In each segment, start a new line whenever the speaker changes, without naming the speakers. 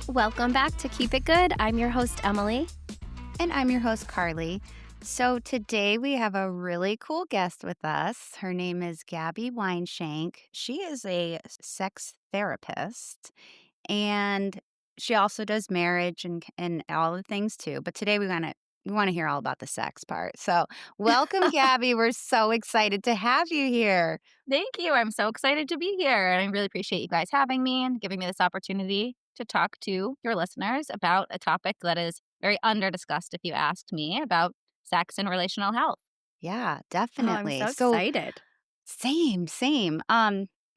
Welcome back to Keep It Good. I'm your host, Emily.
And I'm your host, Carly. So today we have a really cool guest with us. Her name is Gabbie Wynschenk. She is a sex therapist and she also does marriage and all the things too. But today we want to hear all about the sex part. So welcome, Gabbie. We're so excited to have you here.
Thank you. I'm so excited to be here. And I really appreciate you guys having me and giving me this opportunity to talk to your listeners about a topic that is very under discussed, if you asked me, about sex and relational health.
Yeah,
Oh, I'm
definitely.
so
So
excited.
same.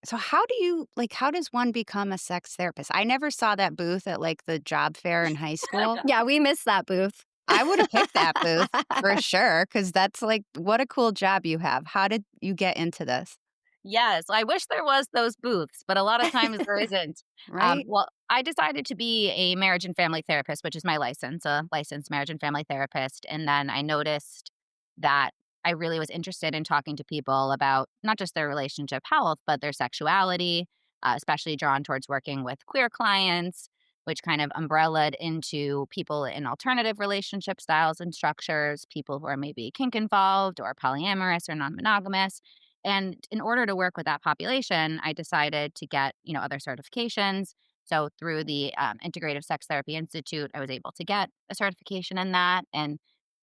So how does one become a sex therapist? I never saw that booth at like the job fair in high school.
Yeah, we missed that booth.
I would have picked that booth for sure because that's like what a cool job you have. How did you get into this?
Yes, I wish there was those booths, but a lot of times there isn't.
Right?
Well, I decided to be a marriage and family therapist, which is my license, a licensed marriage and family therapist. And then I noticed that I really was interested in talking to people about not just their relationship health, but their sexuality, especially drawn towards working with queer clients, which kind of umbrellaed into people in alternative relationship styles and structures, people who are maybe kink involved or polyamorous or non monogamous. And in order to work with that population, I decided to get, other certifications. So through the Integrative Sex Therapy Institute, I was able to get a certification in that. And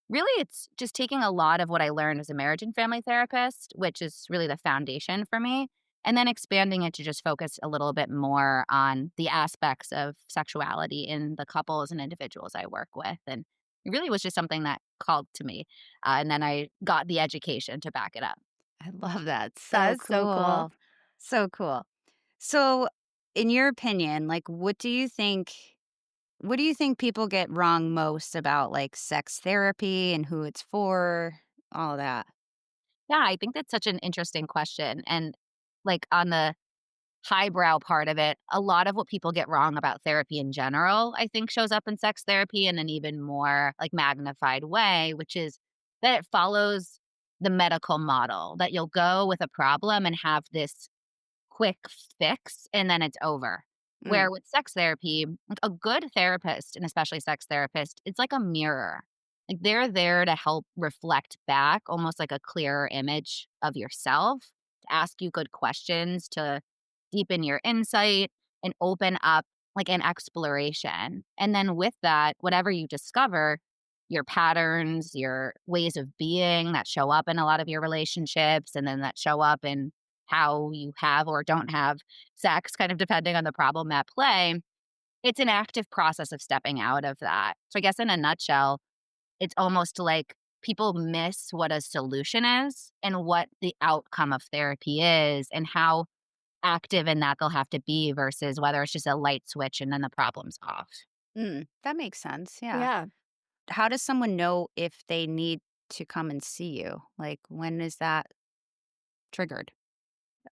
really, it's just taking a lot of what I learned as a marriage and family therapist, which is really the foundation for me, and then expanding it to just focus a little bit more on the aspects of sexuality in the couples and individuals I work with. And it really was just something that called to me. And then I got the education to back it up.
I love that.
That
So
is so cool.
cool. So cool. So in your opinion, like what do you think people get wrong most about like sex therapy and who it's for? All of that.
Yeah, I think that's such an interesting question. And like on the highbrow part of it, a lot of what people get wrong about therapy in general, I think shows up in sex therapy in an even more like magnified way, which is that it follows the medical model that you'll go with a problem and have this quick fix and then it's over.
Mm,
Where with sex therapy, like a good therapist, and especially sex therapist, it's like a mirror. Like they're there to help reflect back almost like a clearer image of yourself, to ask you good questions, to deepen your insight and open up like an exploration. And then with that, whatever you discover, your patterns, your ways of being that show up in a lot of your relationships, and then that show up in how you have or don't have sex, kind of depending on the problem at play, it's an active process of stepping out of that. So, I guess in a nutshell, it's almost like people miss what a solution is and what the outcome of therapy is and how active in that they'll have to be versus whether it's just a light switch and then the problem's off.
that makes sense. Yeah.
Yeah.
How does someone know if they need to come and see you? Like, when is that triggered?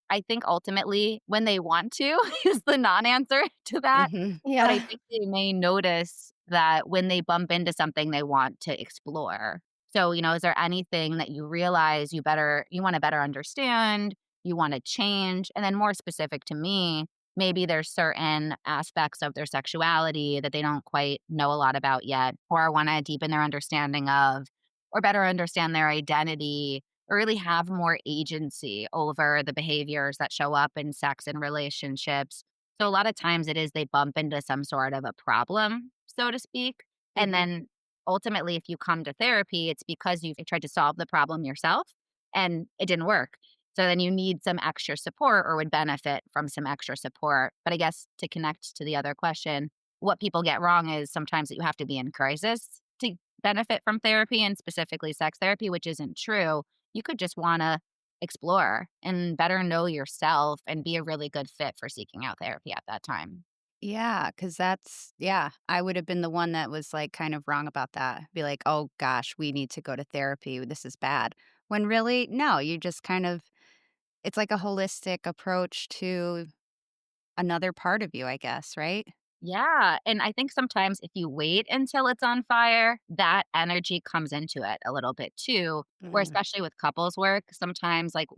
I think ultimately when they want to is the non answer to that.
Hmm.
But I
Yeah.
think they may notice that when they bump into something they want to explore. So, is there anything that you realize you want to better understand, you want to change? And then more specific to me, maybe there's certain aspects of their sexuality that they don't quite know a lot about yet, or want to deepen their understanding of, or better understand their identity, or really have more agency over the behaviors that show up in sex and relationships. So a lot of times it is they bump into some sort of a problem, so to speak. And
Hmm.
then ultimately, if you come to therapy, it's because you've tried to solve the problem yourself and it didn't work. So then you need some extra support or would benefit from some extra support. But I guess to connect to the other question, what people get wrong is sometimes that you have to be in crisis to benefit from therapy and specifically sex therapy, which isn't true. You could just want to explore and better know yourself and be a really good fit for seeking out therapy at that time.
Yeah, because I would have been the one that was like kind of wrong about that. Be like, oh gosh, we need to go to therapy. This is bad. When really, no, you just kind of, it's like a holistic approach to another part of you, I guess, right?
Yeah. And I think sometimes if you wait until it's on fire, that energy comes into it a little bit too. Where,
Mm,
especially with couples work, sometimes like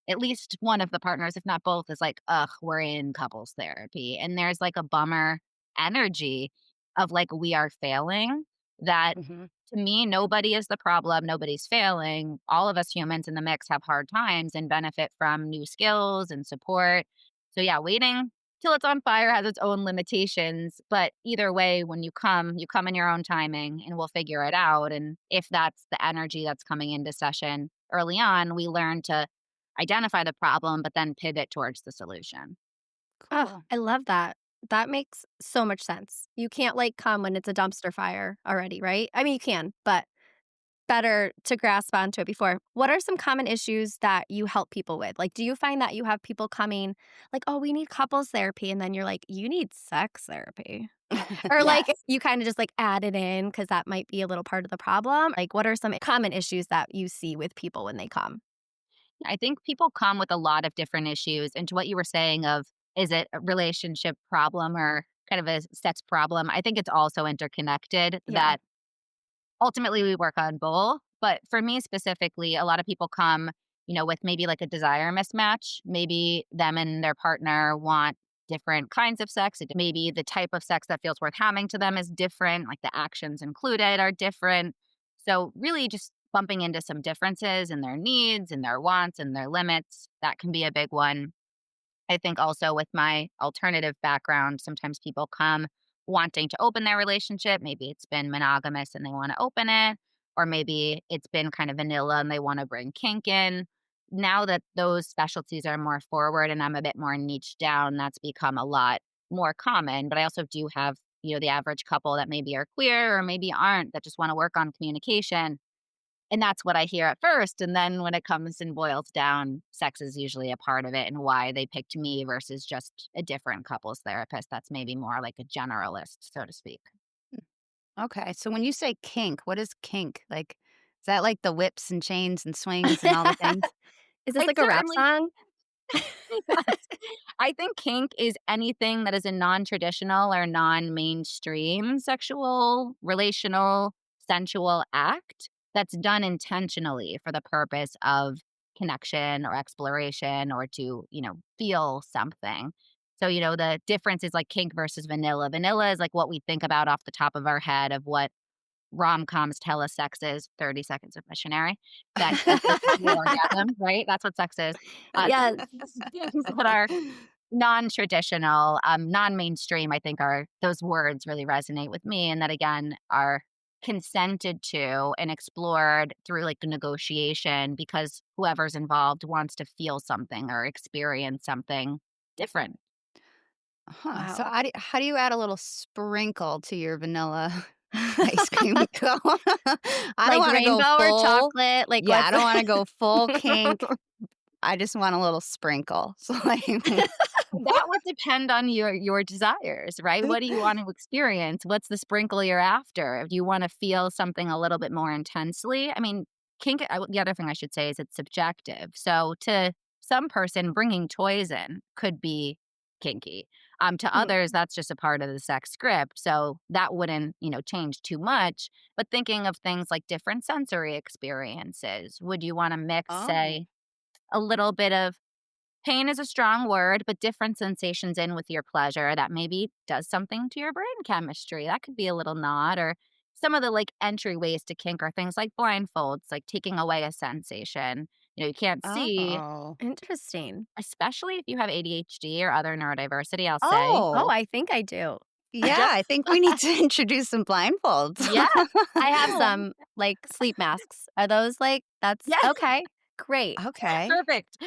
at least one of the partners, if not both, is like, ugh, we're in couples therapy. And there's like a bummer energy of like we are failing that
Mhm.
to me, nobody is the problem. Nobody's failing. All of us humans in the mix have hard times and benefit from new skills and support. So, yeah, waiting till it's on fire has its own limitations. But either way, when you come in your own timing and we'll figure it out. And if that's the energy that's coming into session early on, we learn to identify the problem, but then pivot towards the solution.
Oh,
Cool.
I love that. That makes so much sense. You can't, like, come when it's a dumpster fire already, right? I mean, you can, but better to grasp onto it before. What are some common issues that you help people with? Like, do you find that you have people coming like, "Oh, we need couples therapy," and then you're like, "You need sex therapy." Or, like,
Yes.
you kinda just, like, add it in because that might be a little part of the problem? Like, what are some common issues that you see with people when they come?
I think people come with a lot of different issues. And to what you were saying of, is it a relationship problem or kind of a sex problem? I think it's also interconnected
Yeah.
that ultimately we work on both. But for me specifically, a lot of people come, with maybe like a desire mismatch. Maybe them and their partner want different kinds of sex. Maybe the type of sex that feels worth having to them is different, like the actions included are different. So, really, just bumping into some differences in their needs and their wants and their limits, that can be a big one. I think also with my alternative background, sometimes people come wanting to open their relationship. Maybe it's been monogamous and they want to open it, or maybe it's been kind of vanilla and they want to bring kink in. Now that those specialties are more forward and I'm a bit more niche down, that's become a lot more common. But I also do have, the average couple that maybe are queer or maybe aren't that just want to work on communication, and that's what I hear at first, and then when it comes and boils down, sex is usually a part of it and why they picked me versus just a different couples therapist that's maybe more like a generalist, so to speak.
Okay, so when you say kink, what is kink? Like, is that like the whips and chains and swings and all the things?
Is this
It
like a rap
certainly
song?
Yes. I think kink is anything that is a non-traditional or non-mainstream sexual, relational, sensual act that's done intentionally for the purpose of connection or exploration or to, feel something. So, the difference is like kink versus vanilla. Vanilla is like what we think about off the top of our head of what rom-coms tell us sex is, 30 Seconds of Missionary, that gets us to the orgasm, right? That's what sex is.
Yes.
Things that are non-traditional, non-mainstream, I think are those words really resonate with me and that again are consented to and explored through like negotiation because whoever's involved wants to feel something or experience something different.
Huh, so
Wow.
how do you add a little sprinkle to your vanilla ice cream cone? I don't
Like
wanna go
rainbow or
full.
chocolate? Like,
Yeah, I
what's
don't wanna go full kink. I just want a little sprinkle. So, like
That would depend on your desires, right? What do you want to experience? What's the sprinkle you're after? Do you want to feel something a little bit more intensely? I mean, kink the other thing I should say is it's subjective. So to some person, bringing toys in could be kinky. To
Mhm.
others, that's just a part of the sex script. So that wouldn't, change too much. But thinking of things like different sensory experiences, would you want to mix,
Oh.
say, a little bit of pain is a strong word, but different sensations in with your pleasure that maybe does something to your brain chemistry. That could be a little nod or some of the like entryways to kink are things like blindfolds, like taking away a sensation. You can't see,
Oh.
Interesting.
especially if you have ADHD or other neurodiversity, I'll say.
Oh,
Oh,
I think I do.
yeah,
Just
I think we need to introduce some blindfolds.
yes.
I have
No.
some, like, sleep masks. Are those, like that's
Yes.
okay, great.
Okay.
Perfect.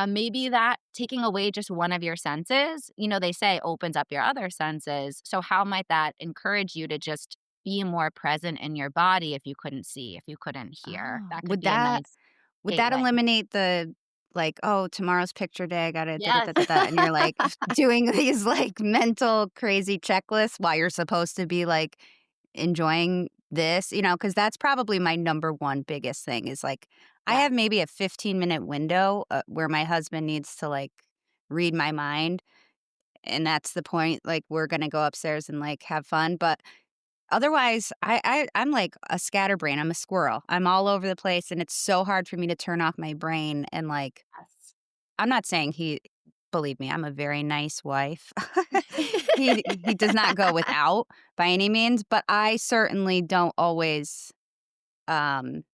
Maybe that taking away just one of your senses, they say opens up your other senses. So how might that encourage you to just be more present in your body if you couldn't see, if you couldn't hear?
Oh,
That could be a nice
would that
gateway.
eliminate the, like, "Oh, tomorrow's picture day, I gotta da da
Yes.
da da da," and you're, like, doing these, like, mental crazy checklists while you're supposed to be, like, enjoying this, because that's probably my number one biggest thing is, like, I
Yeah.
have maybe a 15-minute window, where my husband needs to, like, read my mind, and that's the point, like, we're gonna go upstairs and, like, have fun, but otherwise, I'm like a scatterbrain, I'm a squirrel. I'm all over the place, and it's so hard for me to turn off my brain and, like
Yes.
I'm not saying he believe me, I'm a very nice wife. he does not go without by any means, but I certainly don't always, um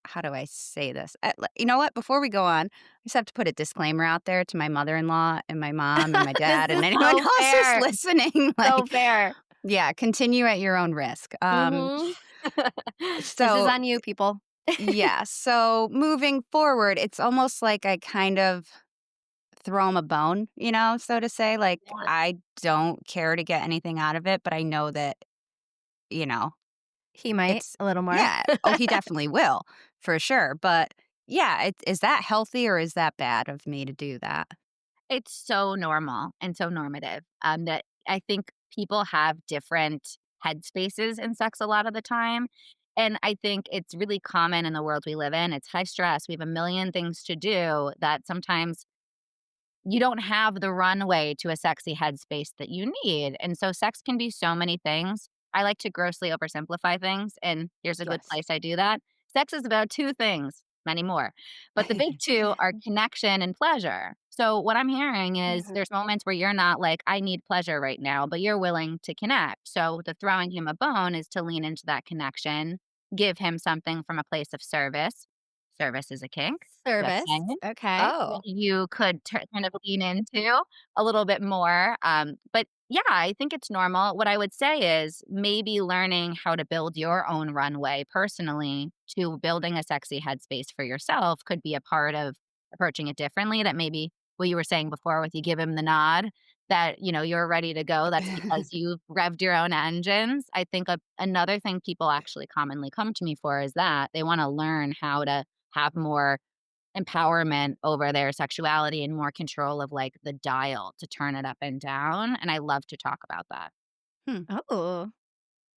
how do I say this? You know what? Before we go on, I just have to put a disclaimer out there to my mother-in-law and my mom and my
This
dad and
is
anyone
so
else who's
fair.
listening.
So
Like,
fair.
yeah, continue at your own risk.
Mhm. This is
So
on you, people.
yeah, so moving forward, it's almost like I kind of throw him a bone, so to say. Like,
Yeah.
I don't care to get anything out of it, but I know that, you know,
He might
it's
a little more.
yeah. Oh, he definitely will for sure. But yeah, is that healthy or is that bad of me to do that?
It's so normal and so normative, that I think people have different headspaces in sex a lot of the time, and I think it's really common in the world we live in. It's high stress. We have a million things to do that sometimes you don't have the runway to a sexy headspace that you need. And so sex can be so many things. I like to grossly oversimplify things, and here's a good
Yes.
place I do that. Sex is about two things, many more. But the big two are connection and pleasure. So what I'm hearing is
Mhm.
there's moments where you're not like, I need pleasure right now, but you're willing to connect. So the throwing him a bone is to lean into that connection, give him something from a place of service. Service is a kink. Just
Service,
saying
okay.
that
Oh.
you could kind of lean into a little bit more. But yeah, I think it's normal. What I would say is maybe learning how to build your own runway personally to building a sexy headspace for yourself could be a part of approaching it differently. That maybe what you were saying before with you give him the nod that you're ready to go. That's because you've revved your own engines. I think another thing people actually commonly come to me for is that they want to learn how to have more empowerment over their sexuality and more control of, like, the dial to turn it up and down, and I love to talk about that.
Hmm.
Oh,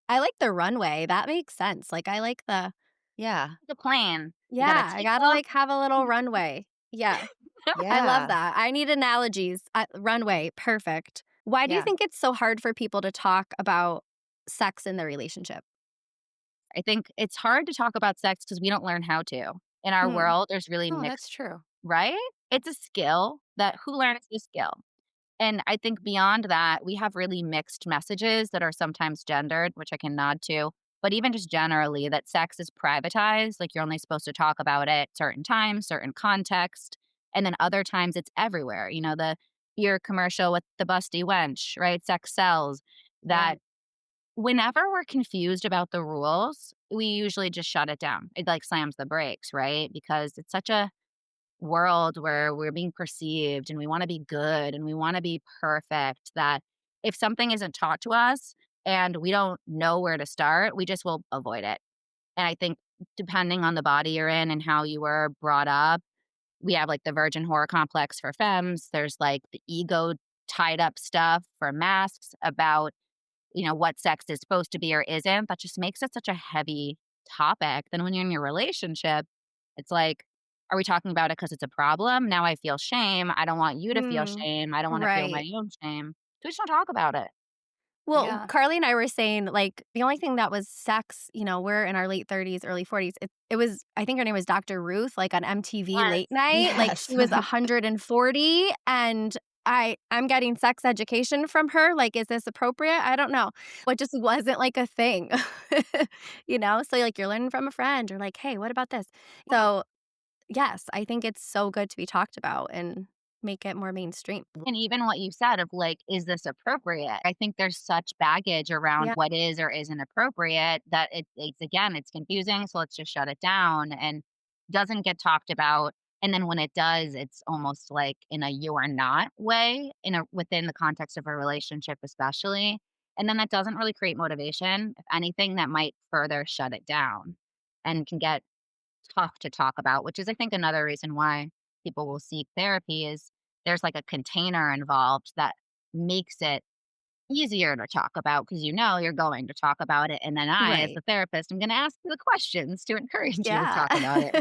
I like the runway, that makes sense, like, I like the
Yeah.
The plane, you gotta
yeah, I
take
gotta,
off.
like, have a little runway. Yeah, I love
Yeah.
that. I need analogies. Runway, perfect. Why do you
Yeah.
think it's so hard for people to talk about sex in their relationship?
I think it's hard to talk about sex because we don't learn how to. In our
Mm,
world, there's really
Oh, that's
mixed
true.
right? It's a skill that who learns the skill? And I think beyond that, we have really mixed messages that are sometimes gendered, which I can nod to. But even just generally, that sex is privatized, like you're only supposed to talk about it certain times, certain context. And then other times it's everywhere. The beer commercial with the busty wench, right? Sex sells.
Yeah.
That whenever we're confused about the rules, we usually just shut it down. It like slams the brakes, right? Because it's such a world where we're being perceived and we want to be good and we want to be perfect that if something isn't taught to us and we don't know where to start, we just will avoid it. And I think depending on the body you're in and how you were brought up, we have like the virgin horror complex for femmes. There's like the ego tied up stuff for masks about what sex is supposed to be or isn't. That just makes it such a heavy topic. Then when you're in your relationship, it's like, are we talking about it because it's a problem? Now I feel shame. I don't want you to feel
mm,
shame. I don't want to feel my
right.
own shame. So we just don't talk about it.
Well,
Yeah.
Carly and I were saying, like, the only thing that was sex, we're in our late 30s, early 40s. It was, I think her name was Dr. Ruth, like on MTV
Yes.
late night. Like
Yes.
she was 140 and I'm getting sex education from her. Like, is this appropriate? I don't know. What just wasn't like a thing. So like you're learning from a friend or like, hey, what about this? So yes, I think it's so good to be talked about and make it more mainstream.
And even what you said of like, is this appropriate? I think there's such baggage around
Yeah.
what is or isn't appropriate that it's again, it's confusing. So let's just shut it down and doesn't get talked about. And then when it does, it's almost like in a you are not way within the context of a relationship, especially. And then that doesn't really create motivation. If anything, that might further shut it down and can get tough to talk about, which is I think another reason why people will seek therapy is there's like a container involved that makes it easier to talk about because you're going to talk about it. And then I, as
Right.
the therapist, I'm going to ask you the questions to encourage you to
Yeah.
talk about it.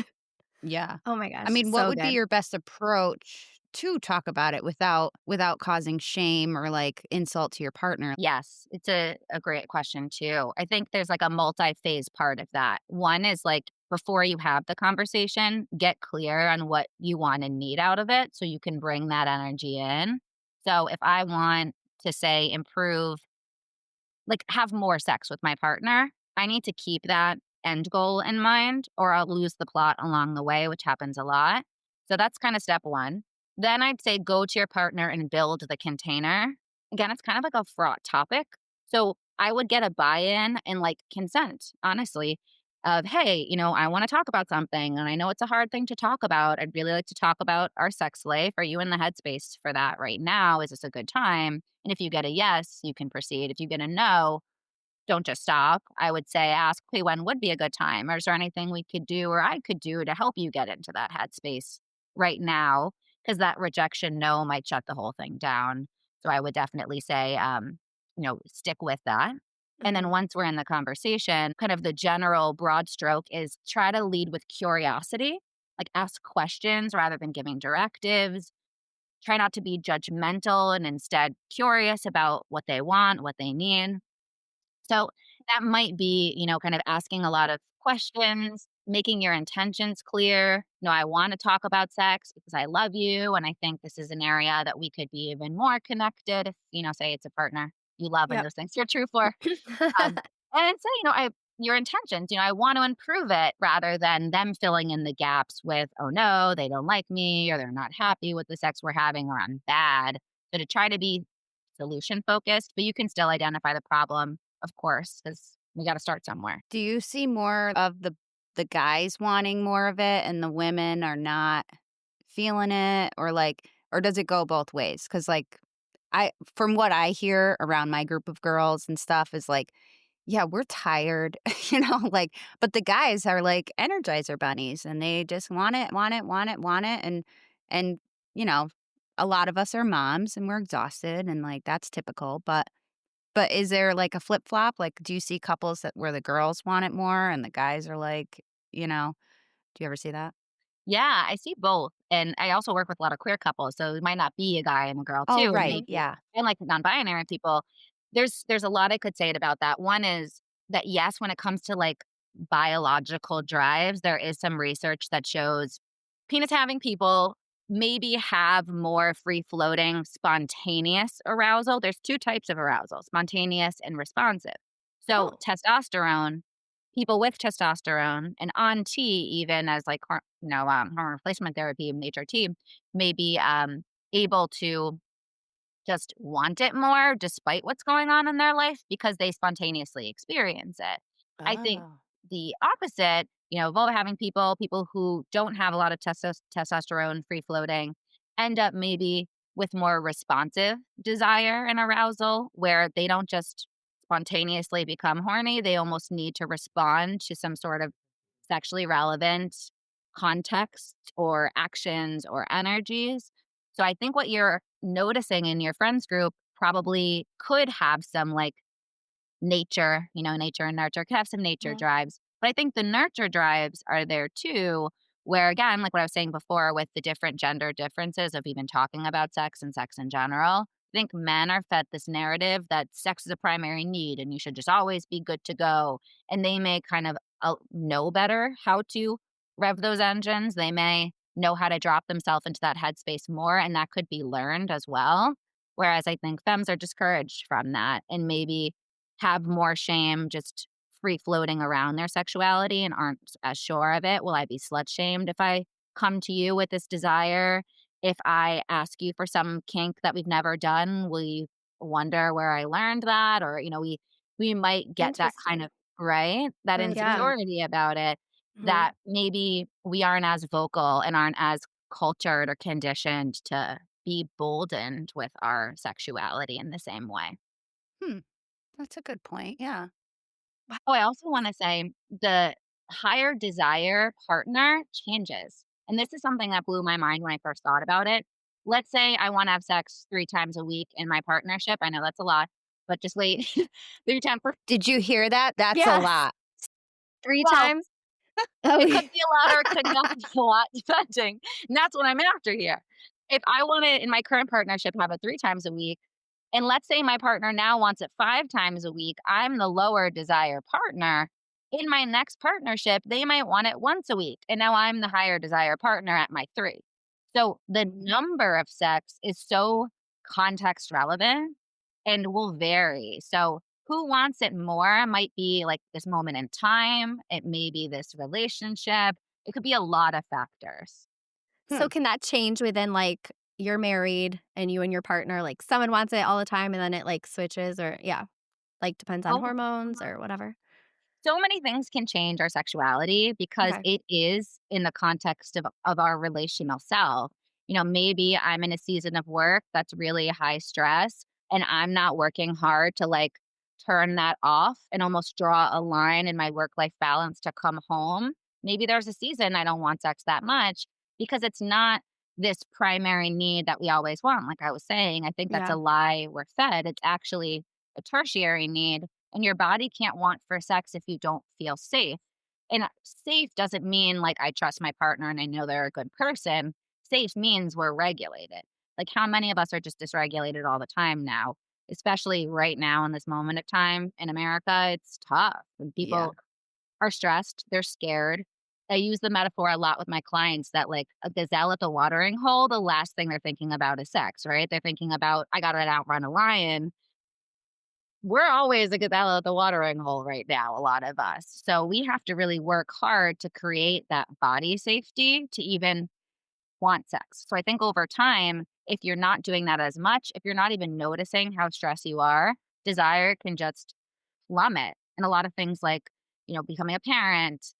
Yeah.
Oh my
I
gosh,
mean, what
so
would be
good.
your best approach to talk about it without causing shame or like insult to your partner?
Yes, it's a great question too. I think there's like a multi-phase part of that. One is like before you have the conversation, get clear on what you want and need out of it so you can bring that energy in. So if I want to say improve, like have more sex with my partner, I need to keep that end goal in mind or I'll lose the plot along the way, which happens a lot. So that's kind of step one. Then I'd say go to your partner and build the container. Again, it's kind of like a fraught topic. So I would get a buy in and like consent, honestly, of, hey, I want to talk about something and I know it's a hard thing to talk about. I'd really like to talk about our sex life. Are you in the headspace for that right now? Is this a good time? And if you get a yes, you can proceed. If you get a no, don't just stop. I would say ask, hey, when would be a good time? Or is there anything we could do or I could do to help you get into that headspace right now? Because that rejection no might shut the whole thing down. So I would definitely say, stick with that. And then
Mhm.
once we're in the conversation, kind of the general broad stroke is try to lead with curiosity, like ask questions rather than giving directives. Try not to be judgmental and instead curious about what they want, what they need. So that might be, kind of asking a lot of questions, making your intentions clear. No, I want to talk about sex because I love you. And I think this is an area that we could be even more connected. If, say it's a partner you love and
Yep.
those things you're true for. Um, and say, your intentions, I want to improve it rather than them filling in the gaps with, oh no, they don't like me or they're not happy with the sex we're having or I'm bad. So to try to be solution focused, but you can still identify the problem, of course, because we got to start somewhere.
Do you see more of the guys wanting more of it and the women are not feeling it, or or does it go both ways? Cuz I from what I hear around my group of girls and stuff is yeah, we're tired, but the guys are like energizer bunnies and they just want it, want it, want it, want it and you know, a lot of us are moms and we're exhausted and that's typical, but is there a flip-flop? Do you see couples where the girls want it more and the guys are do you ever see that?
Yeah, I see both. And I also work with a lot of queer couples. So it might not be a guy and a girl
Oh,
too. It
right,
may
Mhm.
be
yeah.
and like non-binary people. There's a lot I could say about that. One is that yes, when it comes to like biological drives, there is some research that shows penis having people maybe have more free floating spontaneous arousal. There's two types of arousal, spontaneous and responsive. So
Oh.
testosterone, people with testosterone and on T even as like hormone replacement therapy and HRT may be able to just want it more despite what's going on in their life because they spontaneously experience it. I think
Oh.
the opposite, vulva having people who don't have a lot of testosterone free floating end up maybe with more responsive desire and arousal where they don't just spontaneously become horny. They almost need to respond to some sort of sexually relevant context or actions or energies. So I think what you're noticing in your friends group probably could have some like nature, nature and nurture could have some nature
Mhm.
drives. But I think the nurture drives are there too, where again, like what I was saying before with the different gender differences of even talking about sex and sex in general. I think men are fed this narrative that sex is a primary need and you should just always be good to go. And they may kind of know better how to rev those engines. They may know how to drop themselves into that headspace more, and that could be learned as well. Whereas I think femmes are discouraged from that and maybe have more shame just free floating around their sexuality and aren't as sure of it. Will I be slut shamed if I come to you with this desire? If I ask you for some kink that we've never done, will you wonder where I learned that? Or, we might get that kind
Interesting.
of right, that
Yeah.
Mhm.
insecurity about it
Mhm.
that maybe we aren't as vocal and aren't as cultured or conditioned to be boldened with our sexuality in the same way.
Hmm, that's a good point, yeah.
Oh, I also wanna say the higher desire partner changes, and this is something that blew my mind when I first thought about it. Let's say I wanna have sex 3 times a week in my partnership. I know that's a lot, but just wait. 3 times per
Did you hear that? That's a
Yes.
lot.
3
well,
times? Oh,
it
yeah.
could be a lot or it could not be a lot depending, and that's what I'm after here. If I wanna, in my current partnership, have it 3 times a week, and let's say my partner now wants it 5 times a week, I'm the lower desire partner. In my next partnership, they might want it once a week, and now I'm the higher desire partner at my 3. So the number of sex is so context relevant and will vary. So, who wants it more might be like this moment in time, it may be this relationship, it could be a lot of factors.
Hmm.
So can that change within, like, you're married and you and your partner, like, someone wants it all the time and then it, like, switches or yeah, like, depends on
Oh,
hormones or whatever?
so many things can change our sexuality because
Okay.
it is in the context of our relational self. Maybe I'm in a season of work that's really high stress and I'm not working hard to like turn that off and almost draw a line in my work life balance to come home. Maybe there's a season I don't want sex that much because it's not this primary need that we always want. Like I was saying, I think that's a
Yeah.
lie we're fed. It's actually a tertiary need, and your body can't want for sex if you don't feel safe. And safe doesn't mean like I trust my partner and I know they're a good person. Safe means we're regulated. Like how many of us are just dysregulated all the time now, especially right now in this moment of time in America? It's tough. And
Yeah.
people are stressed, they're scared. I use the metaphor a lot with my clients that like a gazelle at the watering hole, the last thing they're thinking about is sex, right? They're thinking about, I got to outrun a lion. We're always a gazelle at the watering hole right now, a lot of us. So we have to really work hard to create that body safety to even want sex. So I think over time, if you're not doing that as much, if you're not even noticing how stressed you are, desire can just plummet. And a lot of things like, becoming a parent,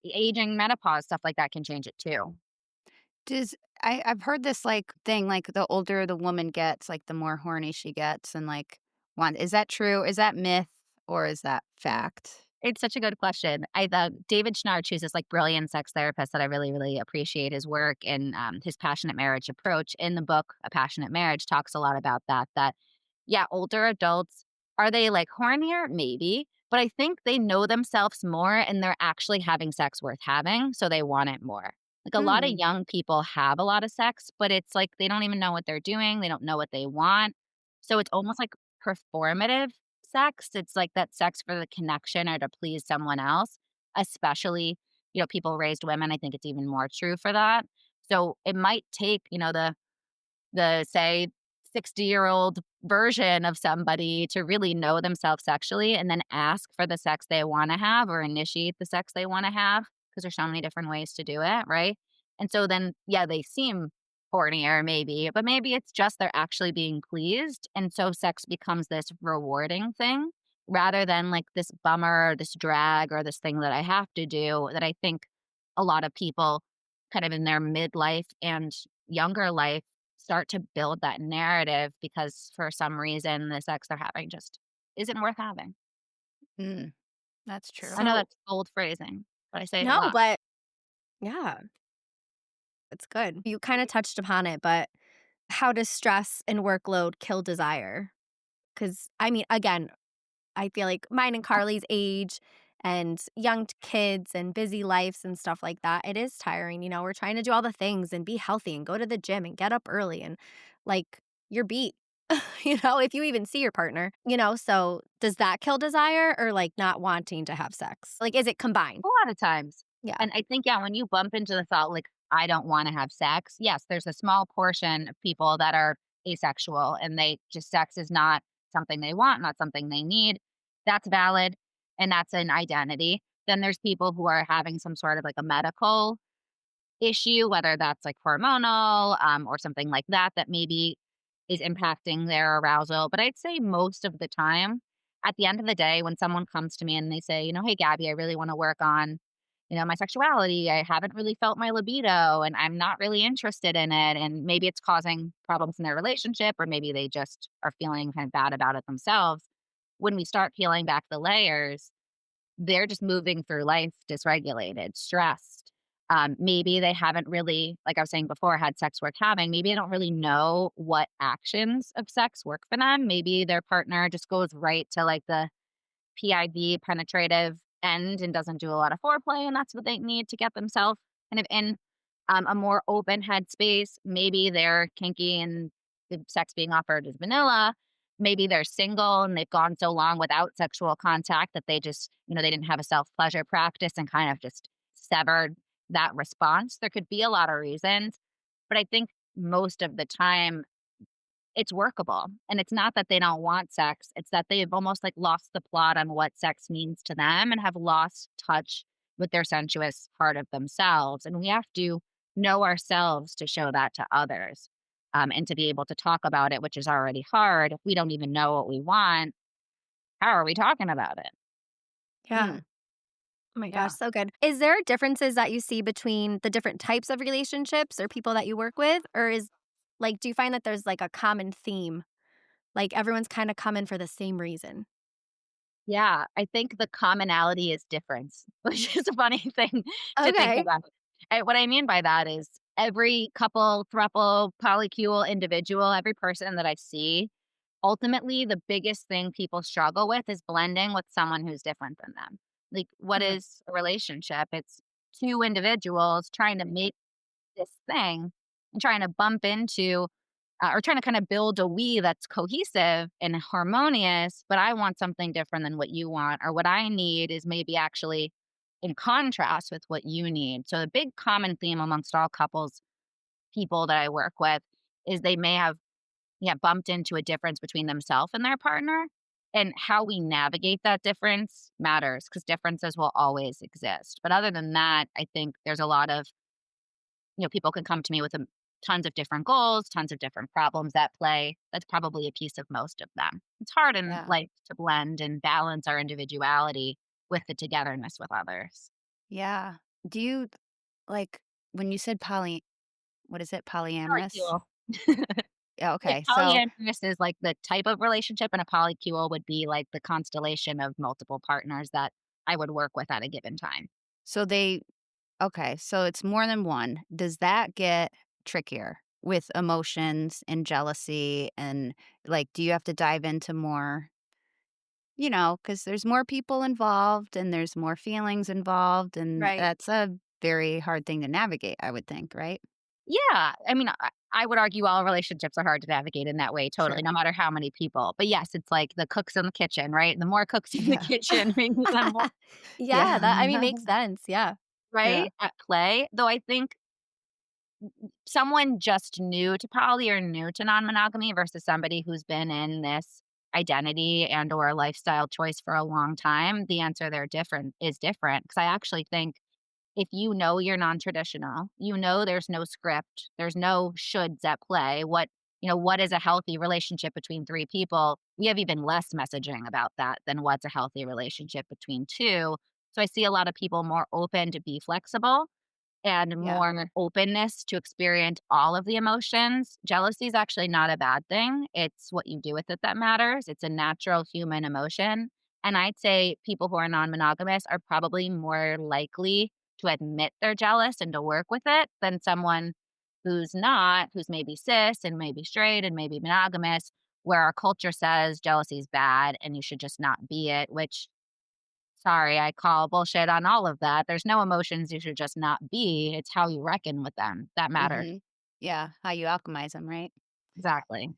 aging, menopause, stuff like that can change it too.
Does I've heard this, like, thing, like, the older the woman gets, like, the more horny she gets and, like, want is that true? Is that myth or is that fact?
It's such a good question. I thought David Schnarch, who's this like brilliant sex therapist that I really, really appreciate his work and his passionate marriage approach. In the book, A Passionate Marriage, talks a lot about that. That yeah, older adults are they like hornier? Maybe, but I think they know themselves more and they're actually having sex worth having, so they want it more. Like a lot of
Hmm.
young people have a lot of sex, but it's like they don't even know what they're doing. They don't know what they want. So it's almost like performative sex. It's like that sex for the connection or to please someone else, especially, people raised women. I think it's even more true for that. So it might take, the say 60-year-old version of somebody to really know themselves sexually and then ask for the sex they want to have or initiate the sex they want to have because there's so many different ways to do it, right? And so then yeah, they seem hornier maybe, but maybe it's just they're actually being pleased and so sex becomes this rewarding thing rather than like this bummer, this drag or this thing that I have to do that I think a lot of people kind of in their midlife and younger life start to build that narrative because for some reason the sex they're having just isn't worth having.
Mm, that's true.
I know
So
that's bold phrasing, but I say it a
no,
lot.
but yeah, it's good. You kinda touched upon it, but how does stress and workload kill desire? Because I mean, again, I feel like mine and Carly's age and young kids and busy lives and stuff like that, it is tiring, we're trying to do all the things and be healthy and go to the gym and get up early and, like, you're beat, if you even see your partner, so does that kill desire or, like, not wanting to have sex? Like, is it combined?
A lot of times.
Yeah.
And I think, yeah, when you bump into the thought, like, I don't want to have sex, yes, there's a small portion of people that are asexual and they just sex is not something they want, not something they need. That's valid. And that's an identity. Then there's people who are having some sort of like a medical issue, whether that's like hormonal or something like that, that maybe is impacting their arousal. But I'd say most of the time, at the end of the day, when someone comes to me and they say, hey, Gabby, I really want to work on, my sexuality. I haven't really felt my libido and I'm not really interested in it. And maybe it's causing problems in their relationship, or maybe they just are feeling kind of bad about it themselves. When we start peeling back the layers, they're just moving through life dysregulated, stressed. Maybe they haven't really, like I was saying before, had sex worth having. Maybe they don't really know what actions of sex work for them. Maybe their partner just goes right to like the PIV penetrative end and doesn't do a lot of foreplay, and that's what they need to get themselves kind of in a more open headspace. Maybe they're kinky and the sex being offered is vanilla. Maybe they're single and they've gone so long without sexual contact that they just, they didn't have a self pleasure practice and kind of just severed that response. There could be a lot of reasons, but I think most of the time it's workable. And it's not that they don't want sex, it's that they've almost like lost the plot on what sex means to them and have lost touch with their sensuous part of themselves. And we have to know ourselves to show that to others, and to be able to talk about it, which is already hard. If we don't even know what we want, how are we talking about it?
Yeah.
Mm,
Oh my gosh,
yeah.
so good. Is there differences that you see between the different types of relationships or people that you work with? Or do you find that there's like a common theme? Like everyone's kind of coming for the same reason?
Yeah, I think the commonality is difference, which is a funny thing to think
Okay.
about. And what I mean by that is every couple, throuple, polycule individual, every person that I see, ultimately the biggest thing people struggle with is blending with someone who's different than them. Like, what
Mhm.
is a relationship? It's two individuals trying to make this thing and trying to bump into or trying to kind of build a we that's cohesive and harmonious, but I want something different than what you want, or what I need is maybe actually in contrast with what you need. So the big common theme amongst all couples, people that I work with, is they may have bumped into a difference between themselves and their partner. And how we navigate that difference matters because differences will always exist. But other than that, I think there's a lot of people can come to me with tons of different goals, tons of different problems at play. That's probably a piece of most of them. It's hard in
Yeah.
life to blend and balance our individuality with the togetherness with others.
Yeah. Do you like when you said what is it? Polyamorous?
Polycule.
Yeah,
Yeah,
okay. So
polyamorous is like the type of relationship, and a polycule would be like the constellation of multiple partners that I would work with at a given time.
so they okay, so it's more than one. Does that get trickier with emotions and jealousy and like do you have to dive into more, cuz there's more people involved and there's more feelings involved and
Right.
that's a very hard thing to navigate, I would think, right?
Yeah, I mean, I would argue all relationships are hard to navigate in that way, totally,
Sure.
no matter how many people. But yes, it's like the cooks in the kitchen, right? The more cooks in the
Yeah.
kitchen, maybe the more,
Yeah,
Yeah.
that I mean, makes sense, yeah.
Yeah.
right, at play. Though I think someone just new to poly or new to non-monogamy versus somebody who's been in this identity and or lifestyle choice for a long time, the answer there different. Because I actually think if you know you're non-traditional, you know there's no script, there's no shoulds at play. What is a healthy relationship between 3 people? We have even less messaging about that than what's a healthy relationship between 2. So I see a lot of people more open to be flexible and
Yeah.
more openness to experience all of the emotions. Jealousy is actually not a bad thing. It's what you do with it that matters. It's a natural human emotion. And I'd say people who are non monogamous are probably more likely to admit they're jealous and to work with it than someone who's not, who's maybe cis and maybe straight and maybe monogamous, where our culture says jealousy is bad and you should just not be it, which sorry, I call bullshit on all of that. There's no emotions you should just not be. It's how you reckon with them that matter.
Mhm. Yeah, how you alchemize them, right?
Exactly.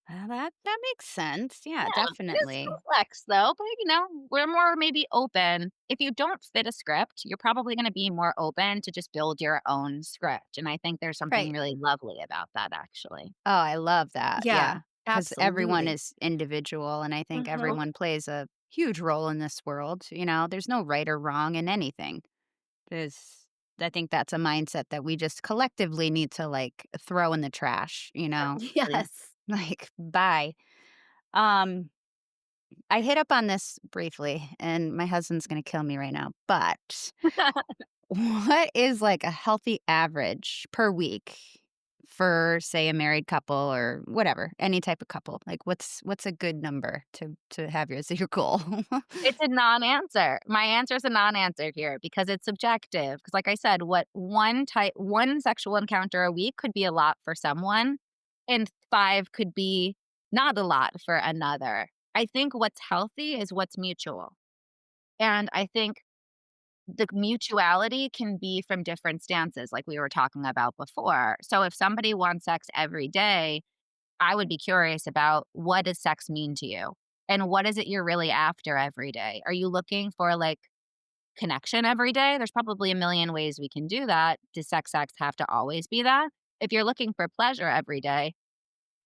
That makes sense. Yeah,
Yeah, it is
definitely.
complex though, but we're more maybe open. If you don't fit a script, you're probably going to be more open to just build your own script. And I think there's something
Right.
really lovely about that actually.
Oh, I love that.
Yeah,
Yeah, because everyone
absolutely.
is individual, and I think
Mhm.
everyone plays a huge role in this world. There's no right or wrong in anything. There's I think that's a mindset that we just collectively need to like throw in the trash.
Really.
Yes.
Like bye. Um, I hit up on this briefly, and my husband's gonna kill me right now, but what is, like, a healthy average per week for, say, a married couple or whatever, any type of couple? Like, what's a good number to have as your goal?
It's a non-answer. My answer is a non-answer here because it's subjective. Because, like I said, what one sexual encounter a week could be a lot for someone, and 5 could be not a lot for another. I think what's healthy is what's mutual, and I think the mutuality can be from different stances, like we were talking about before. So if somebody wants sex every day, I would be curious about what does sex mean to you? And what is it you're really after every day? Are you looking for like connection every day? There's probably a million ways we can do that. Does sex have to always be that? If you're looking for pleasure every day,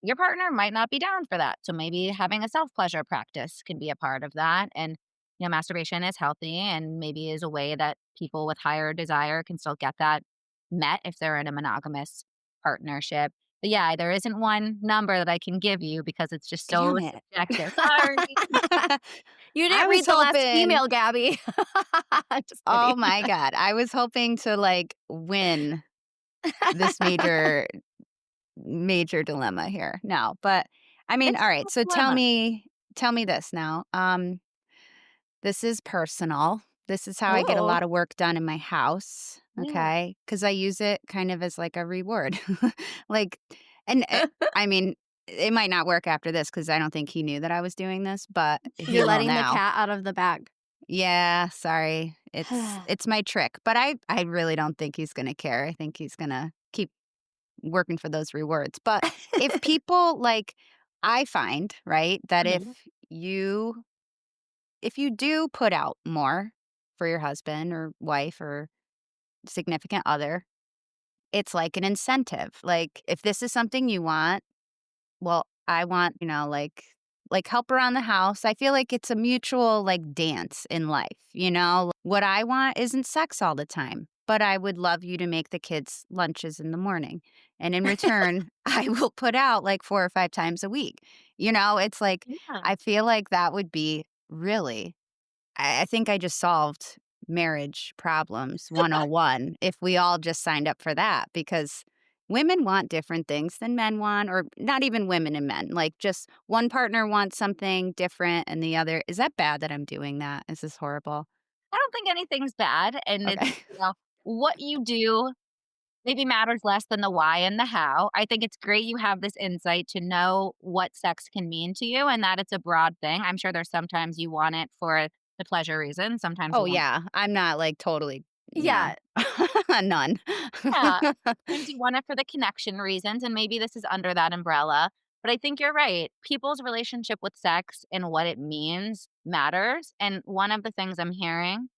your partner might not be down for that. So maybe having a self pleasure practice can be a part of that. And, masturbation is healthy and maybe is a way that people with higher desire can still get that met if they're in a monogamous partnership. But yeah, there isn't one number that I can give you because it's just so
Damn it.
subjective. Sorry.
You
I
didn't
was
read the last
hoping
email, Gabbie. Just
oh
kidding.
my god, I was hoping to, like, win this major dilemma here. No, but, I mean,
It's
alright,
a
so
dilemma.
tell me this now, this is personal. This is how I get a
Oh.
lot of work done in my house,
Yeah.
okay? Because I use it kind of as, like, a reward. Like and, I mean, it might not work after this because I don't think he knew that I was doing this, but he
You're
will
letting the
now.
cat out of the bag.
Yeah, sorry. It's my trick, but I really don't think he's gonna care. I think he's gonna keep working for those rewards. But if people like I find, right, that
Mhm.
if you do put out more for your husband or wife or significant other, it's like an incentive. Like if this is something you want, well, I want, like help around the house. I feel like it's a mutual like dance in life, you know? What I want isn't sex all the time, but I would love you to make the kids lunches in the morning. And in return, I will put out like 4 or 5 times a week. It's like
Yeah.
I feel like that would be really I think I just solved marriage problems 101 if we all just signed up for that because women want different things than men want, or not even women and men. Like, just one partner wants something different and the other. Is that bad that I'm doing that? Is this horrible?
I don't think anything's bad. And
Okay.
it's, what you do maybe matters less than the why and the how. I think it's great you have this insight to know what sex can mean to you and that it's a broad thing. I'm sure there's sometimes you want it for the pleasure reason. Sometimes
Oh,
you want
yeah. I'm not like totally,
Yeah.
none.
yeah. Sometimes you want it for the connection reasons, and maybe this is under that umbrella. But I think you're right. People's relationship with sex and what it means matters. And one of the things I'm hearing,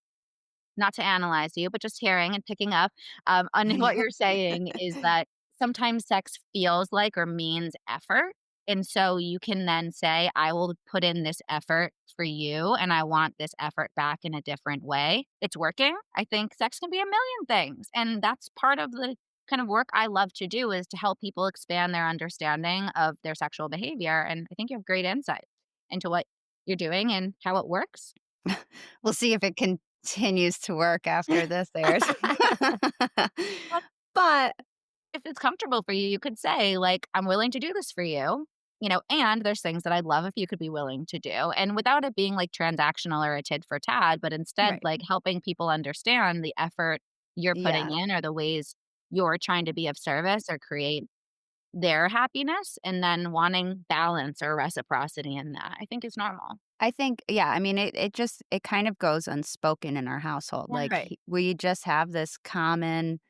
not to analyze you, but just hearing and picking up on what you're saying is that sometimes sex feels like or means effort. And so you can then say, I will put in this effort for you and I want this effort back in a different way. It's working. I think sex can be a million things. And that's part of the kind of work I love to do is to help people expand their understanding of their sexual behavior. And I think you have great insight into what you're doing and how it works.
We'll see if it continues to work after this airs. But
If it's comfortable for you, you could say, like, "I'm willing to do this for you," and there's things that I'd love if you could be willing to do, and without it being, like, transactional or a tit for tat, but instead,
Right.
like, helping people understand the effort you're putting
yeah.
in or the ways you're trying to be of service or create their happiness, and then wanting balance or reciprocity in that, I think is normal.
I think yeah, I mean, it kind of goes unspoken in our household,
Yeah.
like,
Right.
we just have this common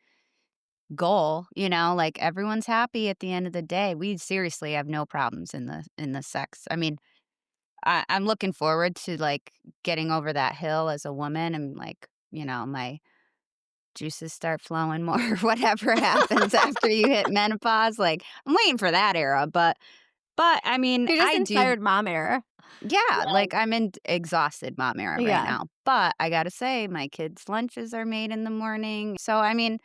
goal, like, everyone's happy at the end of the day. We seriously have no problems in the sex. I mean, I'm looking forward to, like, getting over that hill as a woman and, like, my juices start flowing more, whatever happens after you hit menopause, like, I'm waiting for that era, but, I mean,
You're just
I
in
do
tired mom era.
yeah,
Yeah.
like, I'm in exhausted mom era right
Yeah.
now, but I gotta say, my kids' lunches are made in the morning, so, I mean,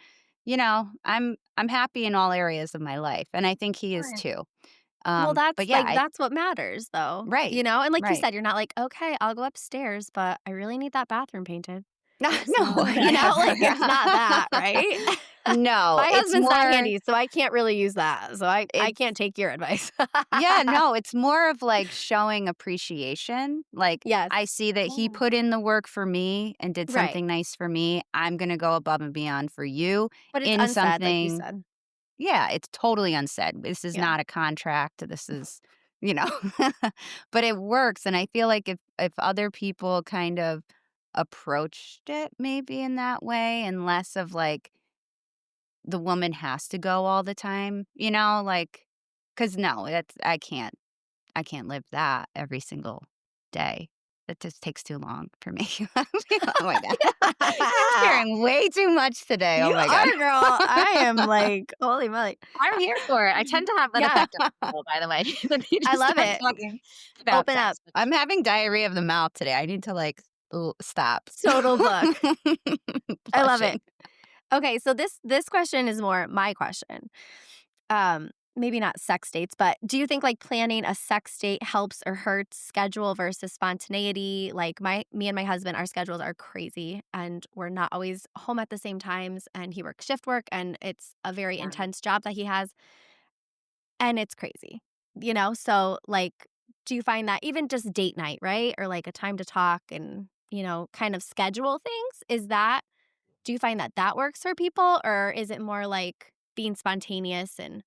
I'm happy in all areas of my life, and I think he is
Sure.
too,
Well,
but yeah, I
that's what matters though,
right,
And like you
right.
said, you're not like, "Okay, I'll go upstairs, but I really need that bathroom painted." So,
No,
like, it's not
never.
that, right?
No,
My
it's
husband's not
more
handy, so I can't really use that. So I
it's
can't take your advice.
yeah, no, it's more of, like, showing appreciation, like,
Yes.
I see that he
Yeah.
put in the work for me and did
Right.
something nice for me, I'm gonna go above and beyond for you
But it's
in
unsaid, like you
something
said.
yeah, it's totally unsaid. This is
Yeah.
not a contract, this is you know, but it works, and I feel like if other people kind of approached it maybe in that way and less of, like, the woman has to go all the time, like, because no, that's I can't live that every single day. It just takes too long for me. Oh my god. I'm
Yeah.
sharing way too much today. Oh
You
my god.
are, girl. I am like, holy moly.
I'm here for it. I tend to have that
Yeah,
effect on people, by the way. When you
I
just
love
start
it.
talking about
Open up.
sex.
I'm having diarrhea of the mouth today. I need to like stop.
Total book. I love it.
Blushing.
Okay, so this question is more my question. Maybe not sex dates, but do you think like planning a sex date helps or hurts schedule versus spontaneity? Like me and my husband, our schedules are crazy and we're not always home at the same times and he works shift work and it's a very
Yeah.
intense job that he has and it's crazy. So like do you find that even just date night, right? Or like a time to talk and, kind of schedule things, do you find that that works for people or is it more like being spontaneous and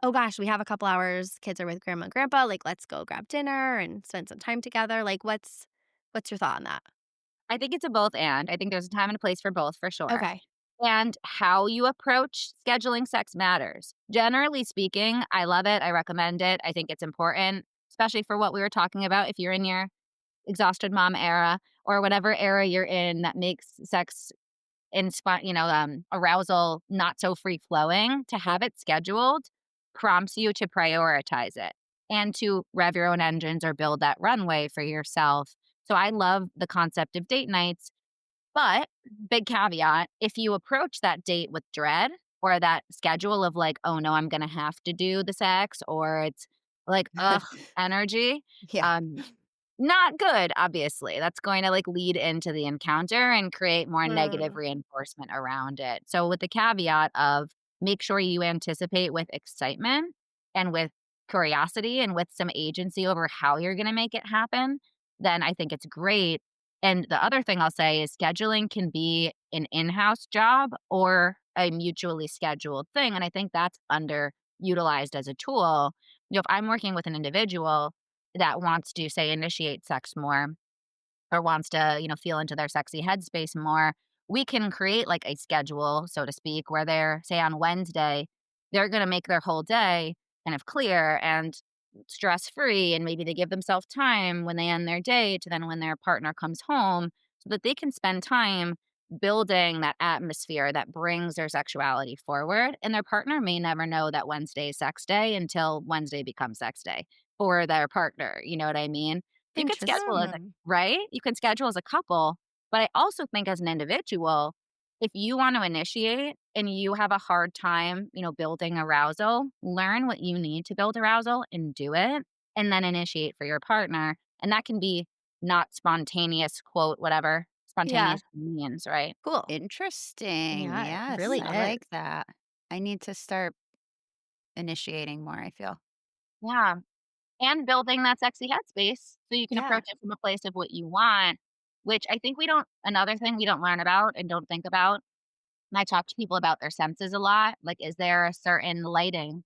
oh gosh, we have a couple hours, kids are with grandma and grandpa, like let's go grab dinner and spend some time together. Like what's your thought on that?
I think it's a both and. I think there's a time and a place for both for sure.
Okay.
And how you approach scheduling sex matters. Generally speaking, I love it. I recommend it. I think it's important, especially for what we were talking about. If you're in your exhausted mom era or whatever era you're in that makes sex arousal not so free flowing, to have it scheduled prompts you to prioritize it and to rev your own engines or build that runway for yourself. So I love the concept of date nights, but big caveat, if you approach that date with dread or that schedule of like, oh no, I'm going to have to do the sex, or it's like, ugh, energy,
Yeah.
um, not good, obviously. That's going to like lead into the encounter and create more negative
Mm,
reinforcement around it. So, with the caveat of make sure you anticipate with excitement and with curiosity and with some agency over how you're going to make it happen, then I think it's great. And the other thing I'll say is scheduling can be an in house job or a mutually scheduled thing. And I think that's underutilized as a tool. If I'm working with an individual that wants to, say, initiate sex more or wants to, feel into their sexy headspace more, we can create like a schedule, so to speak, where they're, say, on Wednesday, they're going to make their whole day kind of clear and stress free. And maybe they give themselves time when they end their day to then when their partner comes home so that they can spend time building that atmosphere that brings their sexuality forward. And their partner may never know that Wednesday is sex day until Wednesday becomes sex day for their partner. You know what I mean? You could schedule as a
interesting.
right? You can schedule as a couple, but I also think as an individual, if you want to initiate and you have a hard time, building arousal, learn what you need to build arousal and do it, and then initiate for your partner. And that can be not spontaneous, quote, whatever
Yeah.
spontaneous means, right?
Cool.
Interesting.
Yeah, it
Yes,
really
I
is.
like that. I need to start initiating more, I feel.
Yeah. And building that sexy headspace so you can
Yeah.
approach it from a place of what you want, which I think another thing we don't learn about and don't think about. And I talk to people about their senses a lot. Like, is there a certain lighting